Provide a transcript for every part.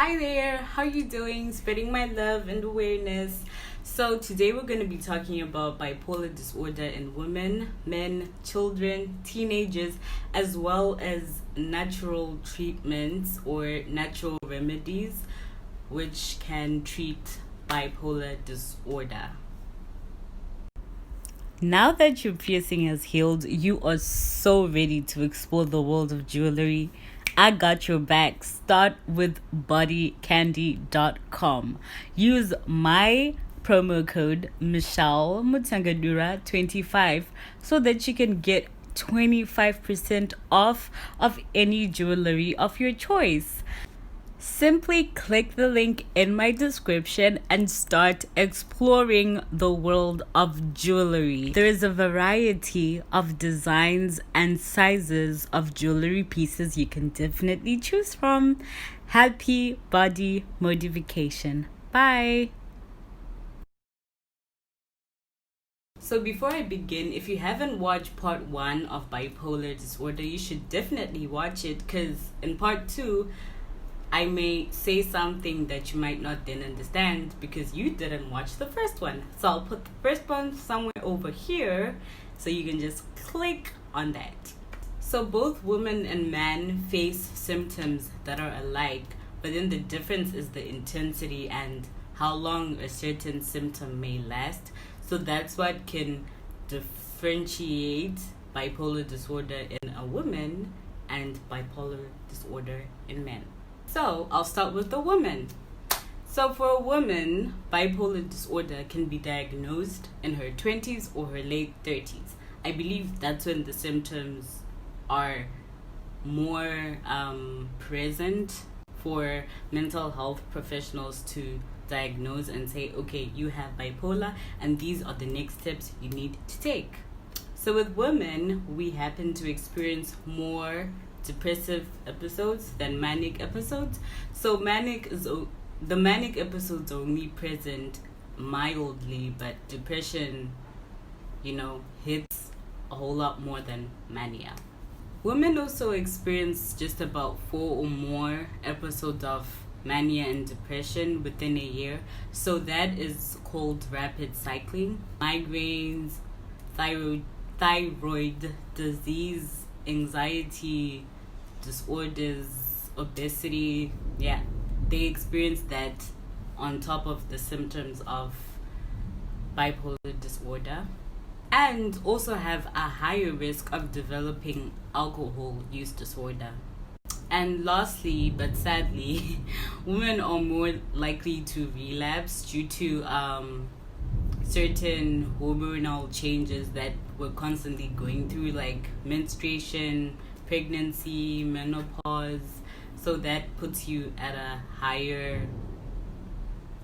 Hi there, how you doing? Spreading my love and awareness. So today we're going to be talking about bipolar disorder in women, men, children, teenagers, as well as natural treatments or natural remedies which can treat bipolar disorder. Now that your piercing has healed, you are so ready to explore the world of jewelry. I got your back. Start with BodyCandy.com. Use my promo code Michelle Mutangadura 25 so that you can get 25% off of any jewelry of your choice. Simply click the link in my description and start exploring the world of jewelry. There is a variety of designs and sizes of jewelry pieces you can definitely choose from. Happy body modification. Bye. So before I begin, if you haven't watched part 1 of bipolar disorder, you should definitely watch it, because in part 2, I may say something that you might not then understand because you didn't watch the first one. So I'll put the first one somewhere over here so you can just click on that. So both women and men face symptoms that are alike, but then the difference is the intensity and how long a certain symptom may last. So that's what can differentiate bipolar disorder in a woman and bipolar disorder in men. So I'll start with the woman. So for a woman, bipolar disorder can be diagnosed in her 20s or her late 30s. I believe that's when the symptoms are more present for mental health professionals to diagnose and say, okay, you have bipolar and these are the next steps you need to take. So with women, we happen to experience more depressive episodes than manic episodes. So the manic episodes are only present mildly, but depression, hits a whole lot more than mania. Women also experience just about 4 or more episodes of mania and depression within a year. So that is called rapid cycling. Migraines, thyroid disease, anxiety disorders, obesity, they experience that on top of the symptoms of bipolar disorder, and also have a higher risk of developing alcohol use disorder. And lastly, but sadly, women are more likely to relapse due to certain hormonal changes that we're constantly going through, like menstruation, pregnancy, menopause. So that puts you at a higher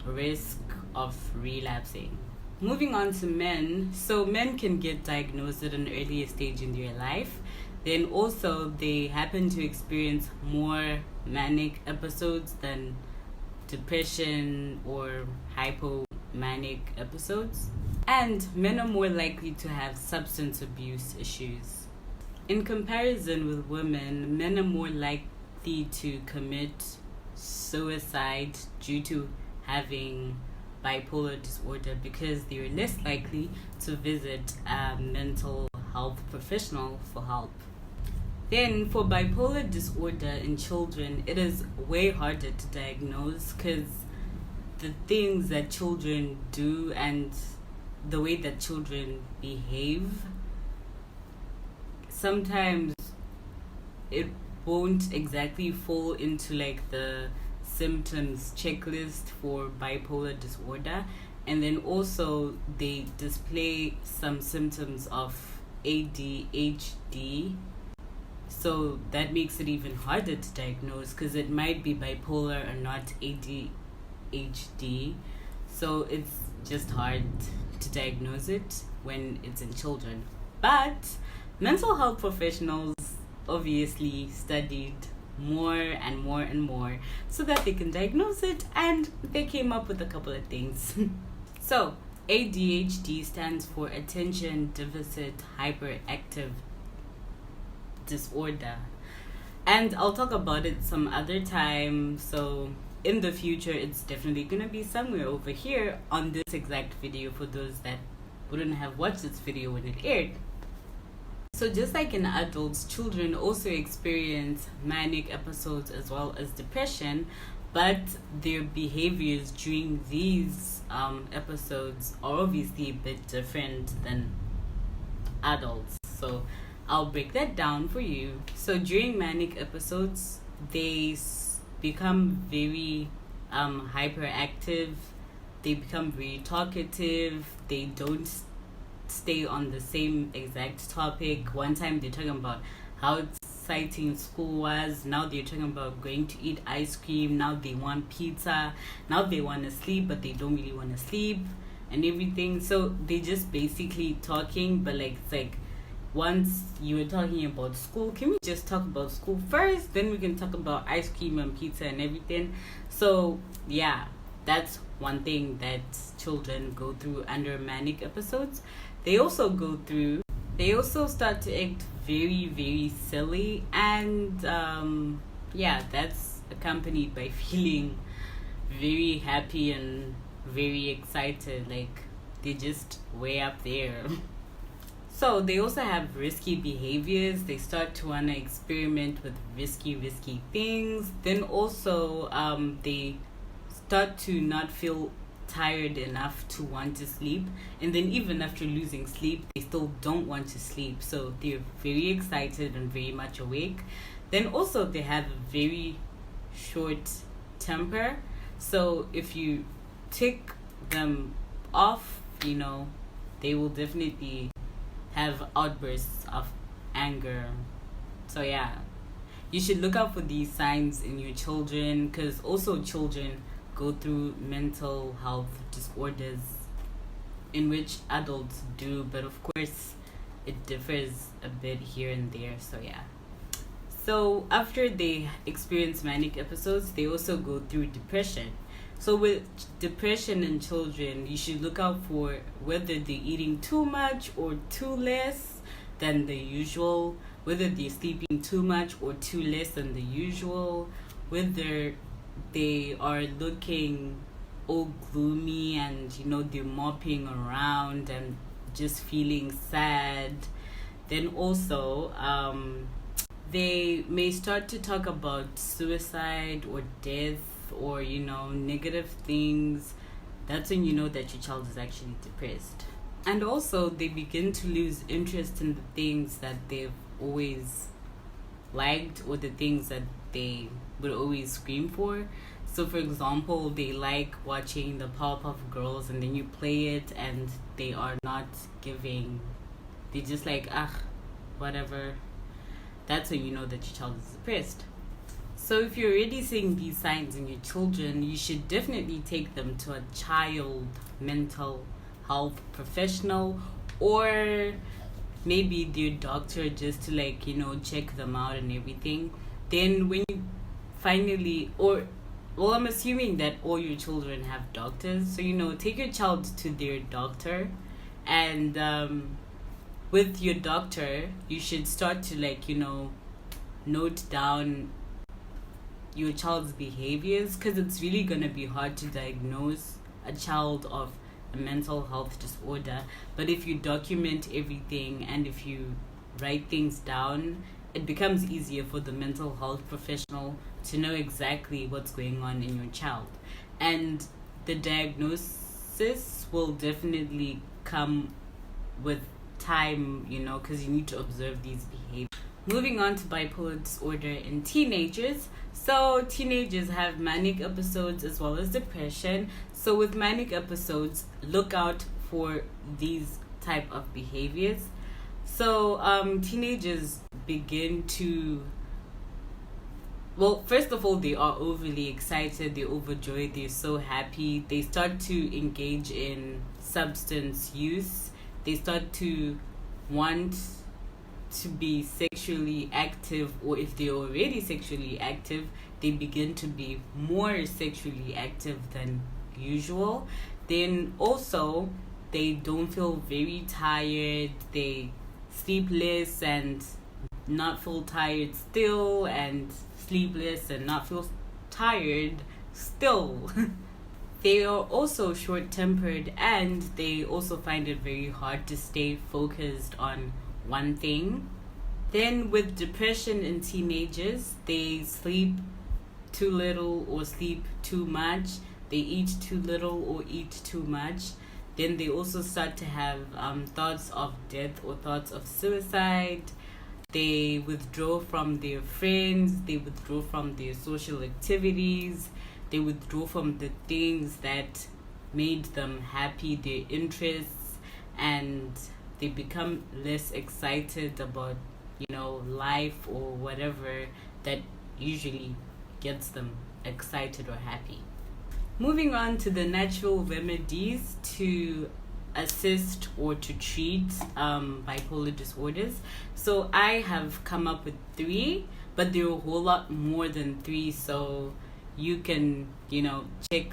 risk of relapsing. Moving on to men. So men can get diagnosed at an earlier stage in their life. Then also they happen to experience more manic episodes than depression or hypomanic episodes. And men are more likely to have substance abuse issues. In comparison with women, men are more likely to commit suicide due to having bipolar disorder because they're less likely to visit a mental health professional for help. Then for bipolar disorder in children, it is way harder to diagnose because the things that children do and the way that children behave, sometimes it won't exactly fall into like the symptoms checklist for bipolar disorder, and then also they display some symptoms of ADHD, so that makes it even harder to diagnose because it might be bipolar or not ADHD. So it's just hard to diagnose it when it's in children. But mental health professionals obviously studied more and more and more so that they can diagnose it, and they came up with a couple of things. So ADHD stands for Attention Deficit Hyperactive Disorder, and I'll talk about it some other time. So in the future, it's definitely gonna be somewhere over here on this exact video for those that wouldn't have watched this video when it aired. So just like in adults, children also experience manic episodes as well as depression, but their behaviors during these episodes are obviously a bit different than adults. So I'll break that down for you. So during manic episodes, they become very hyperactive, they become very talkative, they don't stay on the same exact topic. One time they're talking about how exciting school was, now they're talking about going to eat ice cream, now they want pizza, now they want to sleep but they don't really want to sleep and everything. So they just basically talking, but like it's like, once you were talking about school, can we just talk about school first, then we can talk about ice cream and pizza and everything. So yeah, that's one thing that children go through under manic episodes. They also start to act very, very silly, and that's accompanied by feeling very happy and very excited, like they're just way up there. So they also have risky behaviors. They start to want to experiment with risky things. Then also they start to not feel tired enough to want to sleep, and then even after losing sleep they still don't want to sleep, so they're very excited and very much awake. Then also they have a very short temper, so if you tick them off, they will definitely have outbursts of anger. So yeah, you should look out for these signs in your children, because also children go through mental health disorders, in which adults do, but of course it differs a bit here and there. So yeah, so after they experience manic episodes, they also go through depression. So with depression in children, you should look out for whether they're eating too much or too less than the usual, whether they're sleeping too much or too less than the usual, whether they are looking all gloomy and they're moping around and just feeling sad. Then also they may start to talk about suicide or death or negative things. That's when you know that your child is actually depressed. And also they begin to lose interest in the things that they've always liked, or the things that they would always scream for. So for example, they like watching the Powerpuff Girls, and then you play it and they are not giving, they just like whatever. That's when you know that your child is depressed. So if you're already seeing these signs in your children, you should definitely take them to a child mental health professional, or maybe their doctor, just to check them out and everything. Then when you finally, I'm assuming that all your children have doctors, so take your child to their doctor, and with your doctor you should start to note down your child's behaviors, because it's really gonna be hard to diagnose a child of a mental health disorder. But if you document everything and if you write things down, it becomes easier for the mental health professional to know exactly what's going on in your child. And the diagnosis will definitely come with time, because you need to observe these behaviors. Moving on to bipolar disorder in teenagers. So teenagers have manic episodes as well as depression. So with manic episodes, look out for these type of behaviors. So teenagers begin to, first of all, they are overly excited, they're overjoyed, they're so happy. They start to engage in substance use. They start to want to be sexually active, or if they're already sexually active, they begin to be more sexually active than usual. Then also they don't feel very tired, they sleep less and not feel tired still, and sleepless and not feel tired. still. They are also short-tempered, and they also find it very hard to stay focused on one thing. Then with depression in teenagers, they sleep too little or sleep too much. They eat too little or eat too much. Then they also start to have thoughts of death or thoughts of suicide. They withdraw from their friends. They withdraw from their social activities. They withdraw from the things that made them happy, their interests, and they become less excited about, life or whatever that usually gets them excited or happy. Moving on to the natural remedies to assist or to treat bipolar disorders. So I have come up with 3, but there are a whole lot more than 3, so you can, check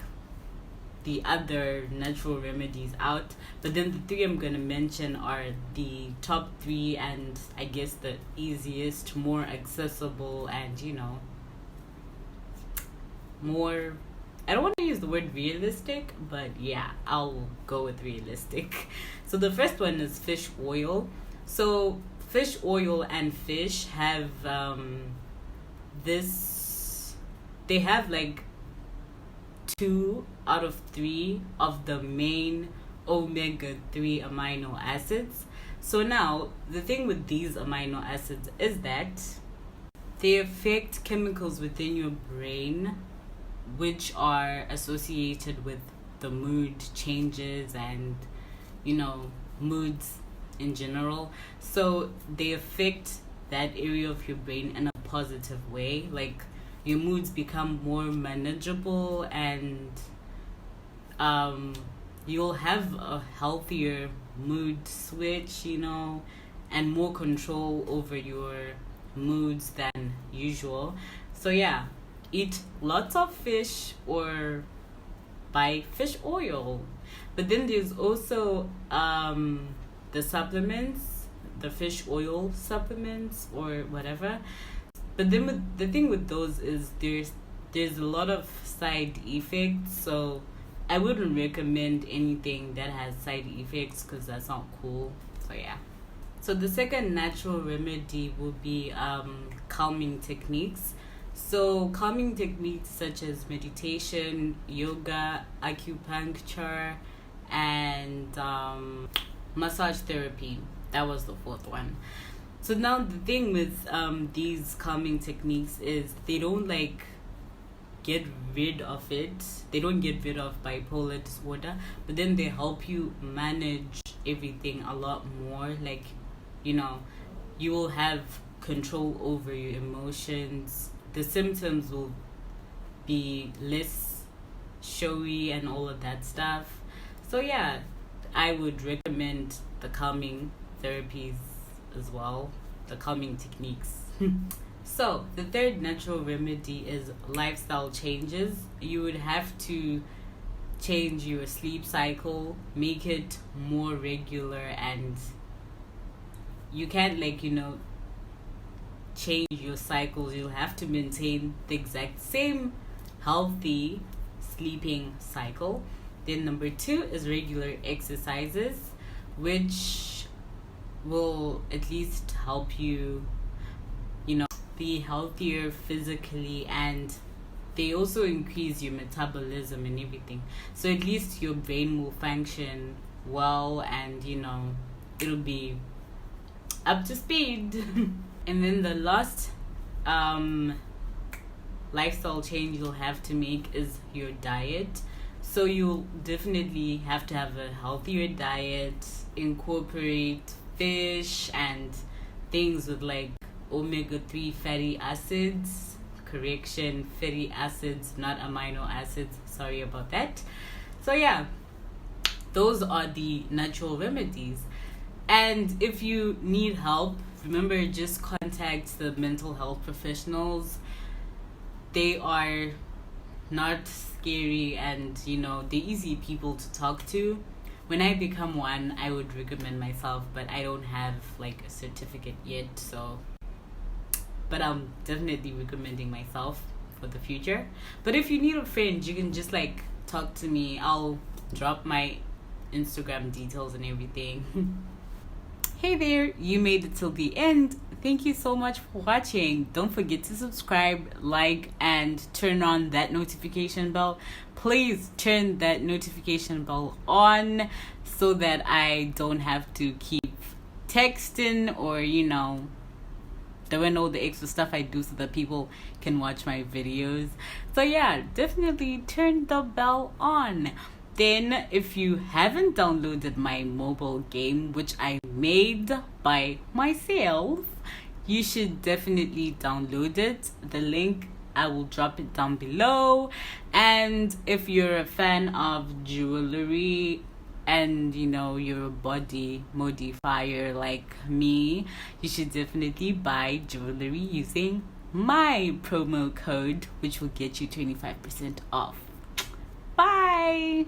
the other natural remedies out. But then the 3 I'm going to mention are the top 3, and I guess the easiest, more accessible, and, more, I don't want to use the word realistic, but yeah, I'll go with realistic. So the first one is fish oil. So fish oil and fish have they have like 2 out of 3 of the main omega-3 amino acids. So now the thing with these amino acids is that they affect chemicals within your brain which are associated with the mood changes and moods in general. So they affect that area of your brain in a positive way. Like your moods become more manageable, and you'll have a healthier mood switch, and more control over your moods than usual. So yeah, eat lots of fish or buy fish oil. But then there's also the supplements, the fish oil supplements or whatever. But then the thing with those is there's a lot of side effects, so I wouldn't recommend anything that has side effects because that's not cool. So yeah. So the second natural remedy will be calming techniques. So calming techniques such as meditation, yoga, acupuncture, and massage therapy. That was the 4th one. So now the thing with these calming techniques is they don't get rid of it. They don't get rid of bipolar disorder, but then they help you manage everything a lot more. Like, you will have control over your emotions. The symptoms will be less showy and all of that stuff. So yeah, I would recommend the calming therapies as well, the calming techniques. So the third natural remedy is lifestyle changes. You would have to change your sleep cycle, make it more regular, and you can't change your cycles. You'll have to maintain the exact same healthy sleeping cycle. Then number 2 is regular exercises, which will at least help you be healthier physically, and they also increase your metabolism and everything, so at least your brain will function well, and it'll be up to speed. And then the last lifestyle change you'll have to make is your diet. So you'll definitely have to have a healthier diet, incorporate fish and things with omega-3 fatty acids. Correction, fatty acids, not amino acids. Sorry about that. So yeah, those are the natural remedies. And if you need help, remember, just contact the mental health professionals. They are not scary, and they're easy people to talk to. When I become one, I would recommend myself, but I don't have a certificate yet, so but I'm definitely recommending myself for the future. But if you need a friend, you can just like talk to me. I'll drop my Instagram details and everything. Hey there, you made it till the end. Thank you so much for watching. Don't forget to subscribe, like, and turn on that notification bell. Please turn that notification bell on so that I don't have to keep texting or, doing all the extra stuff I do so that people can watch my videos. So yeah, definitely turn the bell on. Then, if you haven't downloaded my mobile game, which I made by myself, you should definitely download it. The link, I will drop it down below. And if you're a fan of jewelry and you're a body modifier like me, you should definitely buy jewelry using my promo code, which will get you 25% off. Bye.